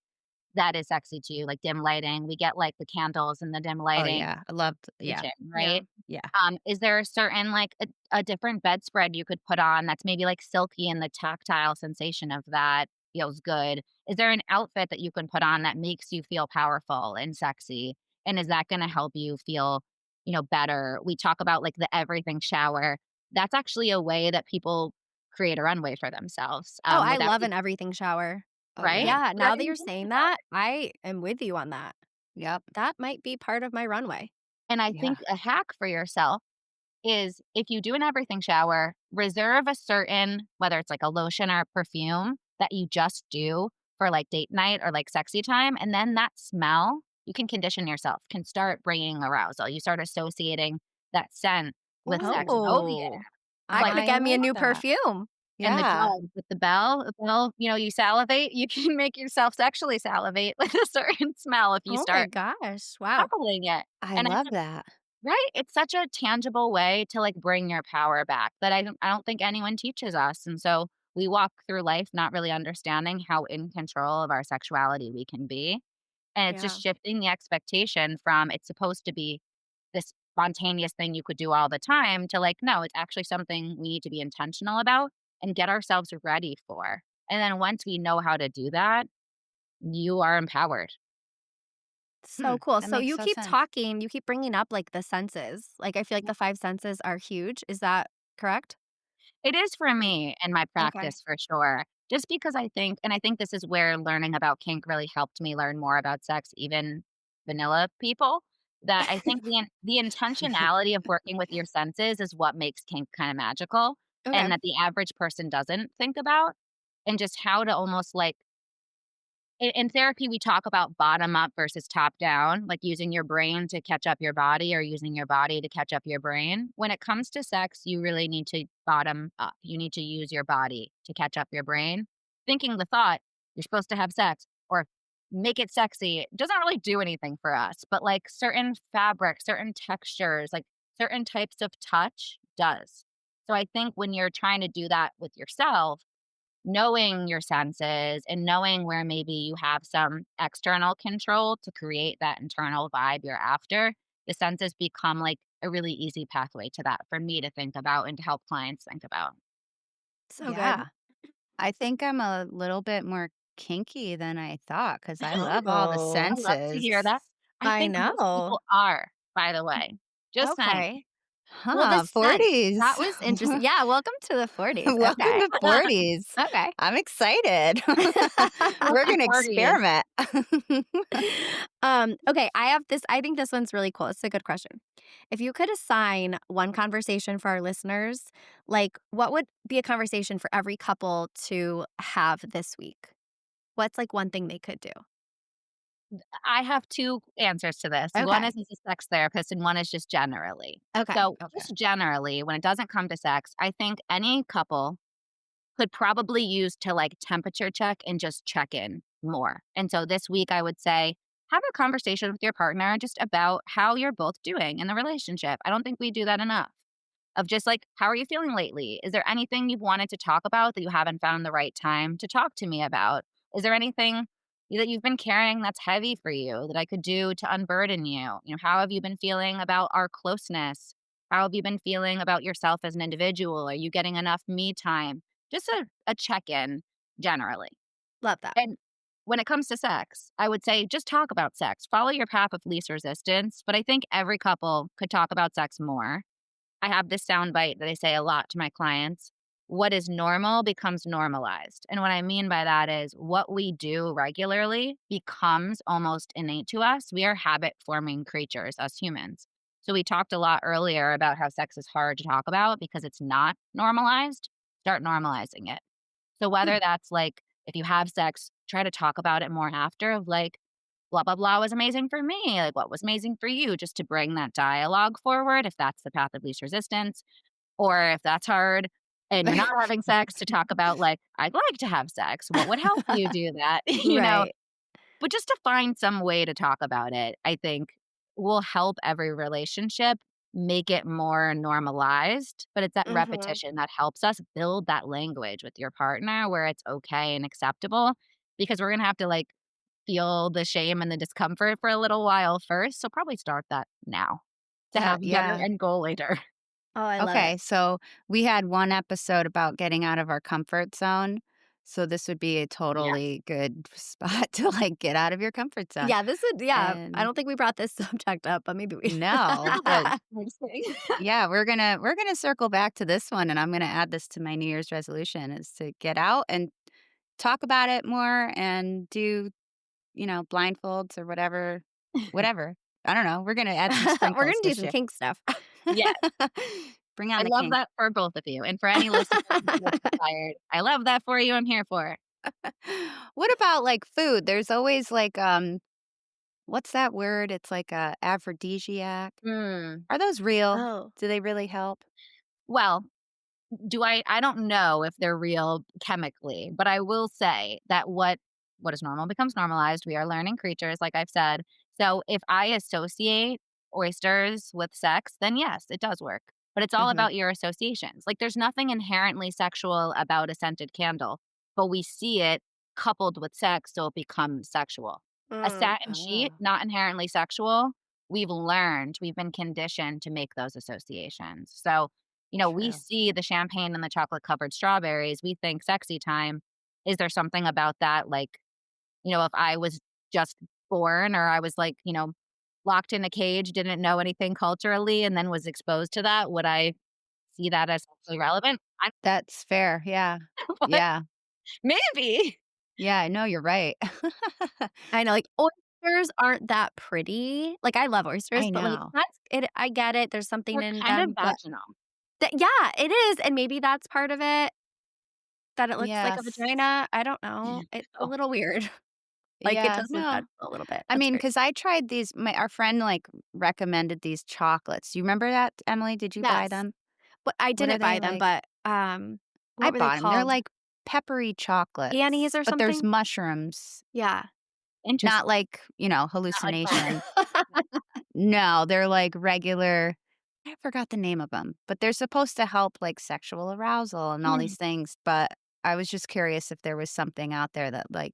that is sexy to you? Like dim lighting. We get like the candles and the dim
Oh,
lighting
yeah. I loved yeah.
kitchen,
Yeah.
right?
Yeah.
Is there a certain like a different bedspread you could put on that's maybe like silky and the tactile sensation of that feels good? Is there an outfit that you can put on that makes you feel powerful and sexy? And is that going to help you feel, better? We talk about like the everything shower. That's actually a way that people create a runway for themselves
Oh, I
without,
love an everything shower.
Oh,
right?
yeah.
Yeah,
But I
now that you're
didn't think
saying
about
that,
it.
I am with you on that.
Yep.
That might be part of my runway.
And I
Yeah.
think a hack for yourself is if you do an everything shower, reserve a certain, whether it's like a lotion or a perfume that you just do for like date night or like sexy time. And then that smell, you can condition yourself, can start bringing arousal. You start associating that scent with sex. Oh, yeah.
Oh, I
Like,
gotta
I
get me a
like
new
that.
perfume.
and the
Yeah.
dog with the bell, you salivate, you can make yourself sexually salivate with a certain smell if you
Oh my
start
gosh. Wow.
coupling it.
I
And I
love that.
right? It's such a tangible way to, like, bring your power back that I don't think anyone teaches us, and so we walk through life not really understanding how in control of our sexuality we can be, and it's
Yeah.
just shifting the expectation from it's supposed to be this spontaneous thing you could do all the time to, like, no, it's actually something we need to be intentional about and get ourselves ready for, and then once we know how to do that, you are empowered.
So cool.
That
So
makes
you
so
keep
sense.
talking, you keep bringing up like the senses. Like I feel like the five senses are huge. Is that correct?
It is for me in my
Okay.
practice for sure. Just because I think this is where learning about kink really helped me learn more about sex, even vanilla people, that I think the intentionality of working with your senses is what makes kink kinda magical,
Okay.
and that the average person doesn't think about, and just how to almost, like in therapy, we talk about bottom up versus top down, like using your brain to catch up your body or using your body to catch up your brain. When it comes to sex, you really need to bottom up. You need to use your body to catch up your brain. Thinking the thought, you're supposed to have sex or make it sexy doesn't really do anything for us. But like certain fabrics, certain textures, like certain types of touch does. So I think when you're trying to do that with yourself, knowing your senses and knowing where maybe you have some external control to create that internal vibe you're after, the senses become like a really easy pathway to that for me to think about and to help clients think about.
So good.
Yeah. I think I'm a little bit more kinky than I thought because I love all the
Oh,
I love to hear
senses.
that. I
I
think most
know.
people are, by the way. Just saying.
Okay. Well, the
Huh,
scent,
40s.
that was interesting. Yeah, welcome to the 40s.
Welcome
Okay.
to 40s.
Okay.
I'm excited. We're
Welcome
gonna
40s.
experiment.
Okay, I think this one's really cool. It's a good question. If you could assign one conversation for our listeners, like what would be a conversation for every couple to have this week? What's like one thing they could do?
I have 2 answers to this. One
Okay.
is as a sex therapist and one is just generally.
Okay.
So,
Okay.
just generally, when it doesn't come to sex, I think any couple could probably use to, like, temperature check and just check in more. And so this week, I would say, have a conversation with your partner just about how you're both doing in the relationship. I don't think we do that enough. Of just like, how are you feeling lately? Is there anything you've wanted to talk about that you haven't found the right time to talk to me about? Is there anything that you've been carrying that's heavy for you that I could do to unburden you? You know, how have you been feeling about our closeness? How have you been feeling about yourself as an individual? Are you getting enough me time? Just a check in generally.
Love that.
And when it comes to sex, I would say just talk about sex. Follow your path of least resistance. But I think every couple could talk about sex more. I have this soundbite that I say a lot to my clients. What is normal becomes normalized. And what I mean by that is what we do regularly becomes almost innate to us. We are habit forming creatures, us humans. So we talked a lot earlier about how sex is hard to talk about because it's not normalized. Start normalizing it. So
Hmm.
whether that's like if you have sex, try to talk about it more after of like blah blah blah was amazing for me, like what was amazing for you, just to bring that dialogue forward if that's the path of least resistance, or if that's hard and you're not having sex, to talk about like I'd like to have sex, what would help you do that,
Right.
but just to find some way to talk about it, I think will help every relationship make it more normalized. But it's that
Mhm.
repetition that helps us build that language with your partner where it's okay and acceptable, because we're going to have to like feel the shame and the discomfort for a little while first. So probably start that now to have a better
Yeah.
end goal later.
Oh, I love it.
Okay, so we had one episode about getting out of our comfort zone. So this would be a
Yes.
totally good spot to like get out of your comfort zone.
Yeah, this would yeah, I
And
don't think we brought this subject up, but maybe we
no, but
I'm just kidding.
yeah, we're gonna circle back to this one and I'm gonna add this to my New Year's resolution is to get out and talk about it more and do, blindfolds or whatever. Whatever. I don't know. We're gonna add some
We're
sprinkles
gonna do
this
some
year.
kink stuff.
Yes.
Bring
I
on the
love
kink.
that for both of you. And for any listeners who feel inspired, I love that for you. I'm here for it.
What about, like, food? There's always, like, what's that word? It's like a aphrodisiac.
Mm.
Are those real?
Oh.
Do they really help?
Well, do I don't know if they're real chemically, but I will say that what is normal becomes normalized. We are learning creatures, like I've said. So if I associate oysters with sex, then yes, it does work. But it's all
Mhm.
about your associations. Like there's nothing inherently sexual about a scented candle, but we see it coupled with sex, so it becomes sexual. A satin sheet,
Oh,
not inherently sexual. We've been conditioned to make those associations. So we
true.
see the champagne and the chocolate covered strawberries, we think sexy time. Is there something about that, like, if I was just born or I was like, locked in a cage, didn't know anything culturally, and then was exposed to that, would I see that as sexually relevant? I
That's fair. Yeah.
but
Yeah.
maybe.
Yeah, I know, you're right.
I know, like, oysters aren't that pretty. Like, I love oysters,
I
but, like,
know.
that's it I get it, there's something
They're
in
kind of
them, but
vaginal.
yeah, it is, and maybe that's part of it, that it looks like a
Yes.
vagina. I don't know. It's a
Oh,
little weird. Like, it
Yeah,
does look
no.
vaginal a little bit.
I
That's
mean,
weird.
because I tried these our friend, like, recommended these chocolates. You remember that, Emily? Did you buy
Yes.
them?
But I
What are
didn't
they
buy them,
like?
but,
I
what were they
bought them. 'Em. They're
called?
like peppery
Annie's
chocolates,
or
but there's
something?
mushrooms,
Yeah.
not
interesting.
like,
Not like fun.
hallucination. No, they're like regular I forgot the name of them, but they're supposed to help, like, sexual arousal and all
Mm.
these things, but I was just curious if there was something out there that, like,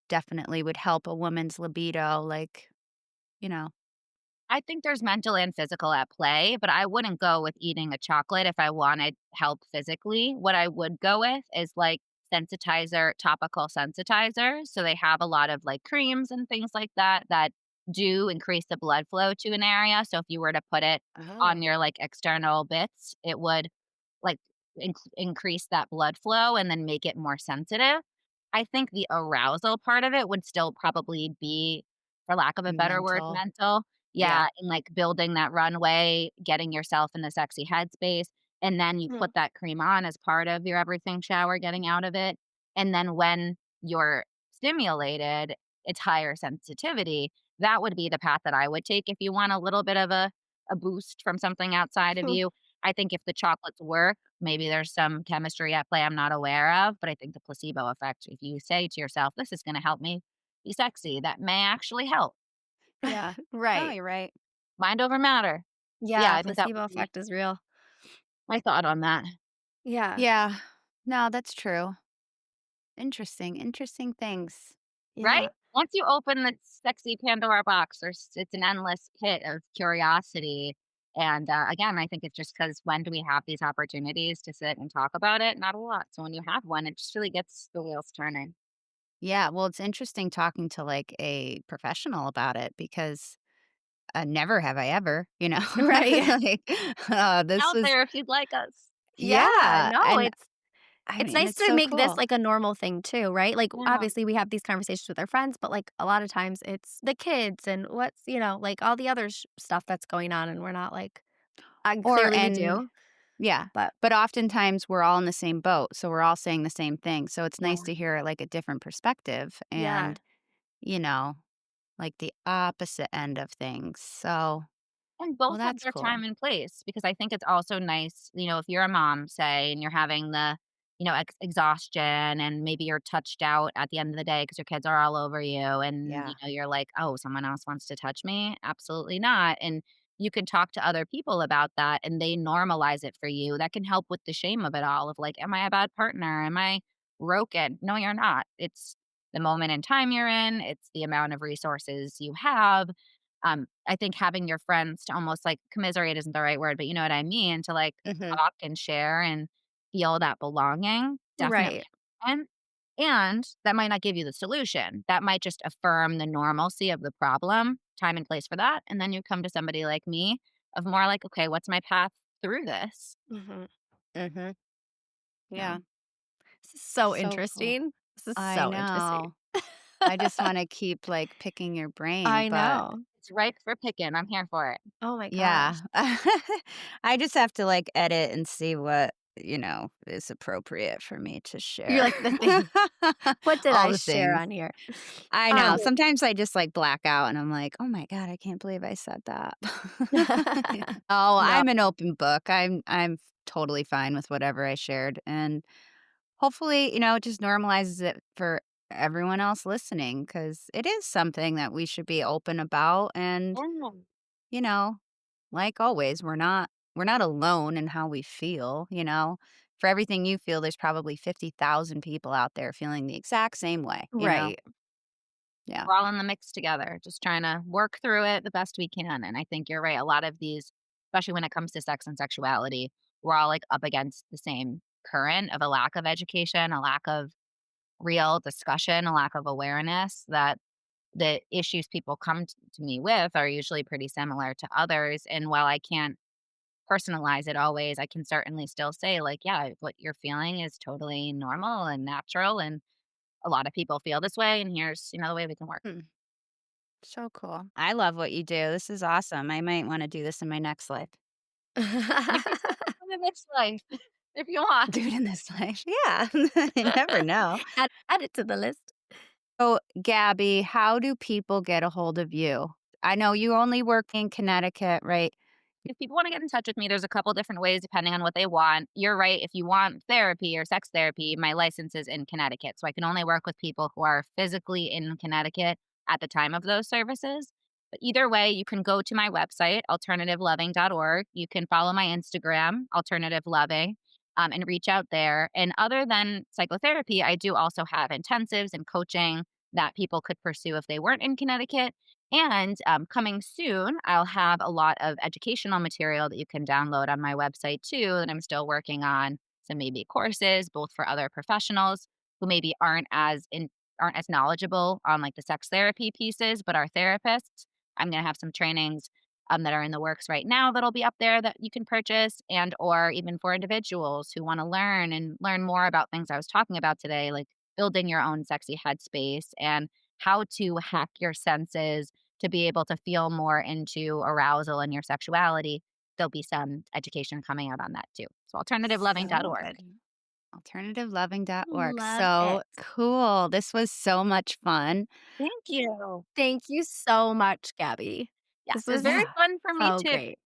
definitely would help a woman's libido, like, you know
I think there's mental and physical at play, but I wouldn't go with eating a chocolate if I wanted help physically. What I would go with is like topical sensitizers. So they have a lot of like creams and things like that that do increase the blood flow to an area. So if you were to put it on
Oh.
your like external bits, it would like increase that blood flow and then make it more sensitive. I think the arousal part of it would still probably be, for lack of a better word,
mental.
mental.
Yeah.
Yeah, and, like, building that runway, getting yourself in the sexy headspace, and then you
Mhm.
put that cream on as part of your everything shower, getting out of it, and then when you're stimulated, it's higher sensitivity. That would be the path that I would take if you want a little bit of a boost from something outside of you. I think if the chocolates work, maybe there's some chemistry at play I'm not aware of, but I think the placebo effect, if you say to yourself, "This is gonna help me be sexy," that may actually help.
Yeah,
No,
right.
you're right.
Mind over matter. Yeah,
Yeah,
I think that
placebo
would be
effect is real.
my thought on that,
Yeah,
Yeah. No, that's true. Interesting, interesting things.
right?
yeah.
Once you open the sexy Pandora box, it's an endless pit of curiosity, and, again, I think it's just because when do we have these opportunities to sit and talk about it? Not a lot, so when you have one, it just really gets the wheels turning.
Yeah, well, it's interesting talking to, like, a professional about it because, never have I ever,
Right.
like, this
Out
was
there if you'd like us.
Yeah,
yeah,
no,
and I
it's
mean,
nice
it's
to
so
make this,
cool.
like, a normal thing too, right? Like,
Yeah.
obviously, we have these conversations with our friends, but, like, a lot of times it's the kids and what's like, all the other stuff that's going on, and we're not like
Or
clearly we
and
do,
yeah,
but
but oftentimes we're all in the same boat, so we're all saying the same thing, so it's nice
Yeah.
to hear, like, a different perspective
yeah.
and, you know, like, the opposite end of things, so
And
well,
both have
that's
their
cool.
time and place because I think it's also nice, if you're a mom, say, and you're having the, exhaustion and maybe you're touched out at the end of the day because your kids are all over you and,
Yeah.
you're like, oh, someone else wants to touch me? Absolutely not. And you can talk to other people about that and they normalize it for you. That can help with the shame of it all of like, am I a bad partner? Am I broken? No, you're not. It's the moment in time you're in, it's the amount of resources you have. I think having your friends to almost like commiserate isn't the right word, but you know what I mean, to like
Mhm.
talk and share and feel that belonging definitely
Right.
and that might not give you the solution. That might just affirm the normalcy of the problem, time and place for that. And then you come to somebody like me of more like, okay, what's my path through this?
Mhm.
Mhm.
You know,
Yeah.
This is so
So cool.
interesting. This is
I
so interesting.
know. I just wanna keep, like, picking your brain,
I
but
know.
it's ripe for picking. I'm here for it.
Oh my gosh.
yeah. I just have to, like, edit and see what, is appropriate for me to
You're
share.
like the thing. What did
All
I
the
share
things.
on here?
I know.
Um
Sometimes I just, like, black out and I'm like, "Oh my god, I can't believe I said that." Oh,
No.
I'm an open book. I'm totally fine with whatever I shared, and hopefully, it just normalizes it for everyone else listening because it is something that we should be open about, and,
Yeah.
you know, like always, we're not alone in how we feel, For everything you feel, there's probably 50,000 people out there feeling the exact same way.
Right.
Yeah.
We're all in the mix together, just trying to work through it the best we can. And I think you're right. A lot of these, especially when it comes to sex and sexuality, we're all like up against the same current of a lack of education, a lack of real discussion, a lack of awareness that the issues people come to me with are usually pretty similar to others. And while I can't personalize it always, I can certainly still say, like, yeah, what you're feeling is totally normal and natural. And a lot of people feel this way. And here's, the way we can work.
Hmm. So cool. I love what you do. This is awesome. I might want to do this in my next life.
You can live this life if you want.
Do it in this life. Yeah. You never know.
Add it to the list.
So, Gabby, how do people get a hold of you? I know you only work in Connecticut, right?
If people want to get in touch with me, there's a couple different ways depending on what they want. You're right. If you want therapy or sex therapy, my license is in Connecticut. So I can only work with people who are physically in Connecticut at the time of those services. But either way, you can go to my website, alternativeloving.org. You can follow my Instagram, alternative loving, and reach out there. And other than psychotherapy, I do also have intensives and coaching that people could pursue if they weren't in Connecticut. And coming soon, I'll have a lot of educational material that you can download on my website too. That I'm still working on some maybe courses, both for other professionals who maybe aren't as knowledgeable on like the sex therapy pieces, but are therapists. I'm going to have some trainings that are in the works right now that'll be up there that you can purchase, and or even for individuals who want to learn more about things I was talking about today, like building your own sexy headspace and how to hack your senses to be able to feel more into arousal and your sexuality. There'll be some education coming out on that too. So
So
alternativeloving.org.
good. Alternativeloving.org.
Love
So
it.
cool. This was so much fun.
Thank you.
Thank you so much, Gabby.
Yes,
This
it was
was
very fun for me
so
too.
great.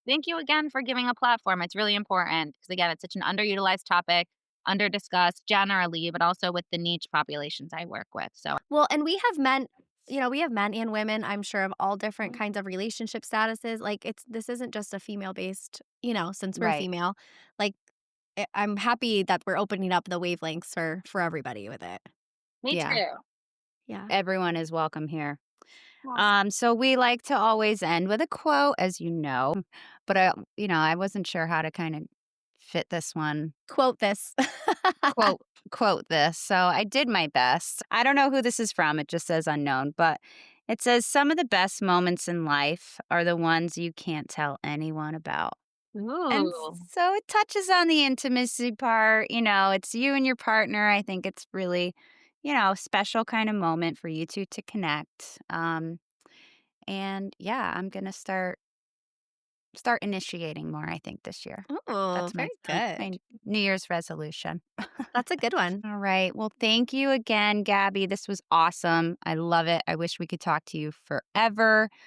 Thank you again for giving a platform. It's really important because, again, it's such an underutilized topic, under discussed generally, but also with the niche populations I work with. So,
Well, and we have men, we have men and women, I'm sure, of all different kinds of relationship statuses. Like this isn't just a female based, since we're
Right.
female. Like I'm happy that we're opening up the wavelengths for everybody with it.
me
Yeah.
too.
Yeah.
Everyone is welcome here.
Awesome.
So we like to always end with a quote, as you know, but I wasn't sure how to kind of fit this one,
Quote this.
quote, quote this. So I did my best. I don't know who this is from. It just says unknown, but it says some of the best moments in life are the ones you can't tell anyone about. And
Ooh,
so it touches on the intimacy part. It's you and your partner. I think it's really, special kind of moment for you two to connect. And yeah, I'm gonna start initiating more, I think, this year.
Oh,
That's my
very
my
good.
New Year's resolution.
That's a good one.
All right. Well, thank you again, Gabby. This was awesome. I love it. I wish we could talk to you forever,
We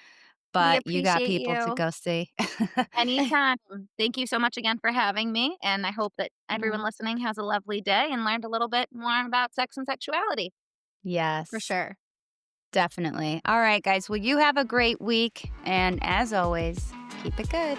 but you got
appreciate
people to
you.
go see.
anytime. Thank you so much again for having me. And I hope that everyone
Mm,
listening has a lovely day and learned a little bit more about sex and sexuality.
For
yes,
sure.
definitely. All right, guys. Well, you have a great week. And as always, keep it good.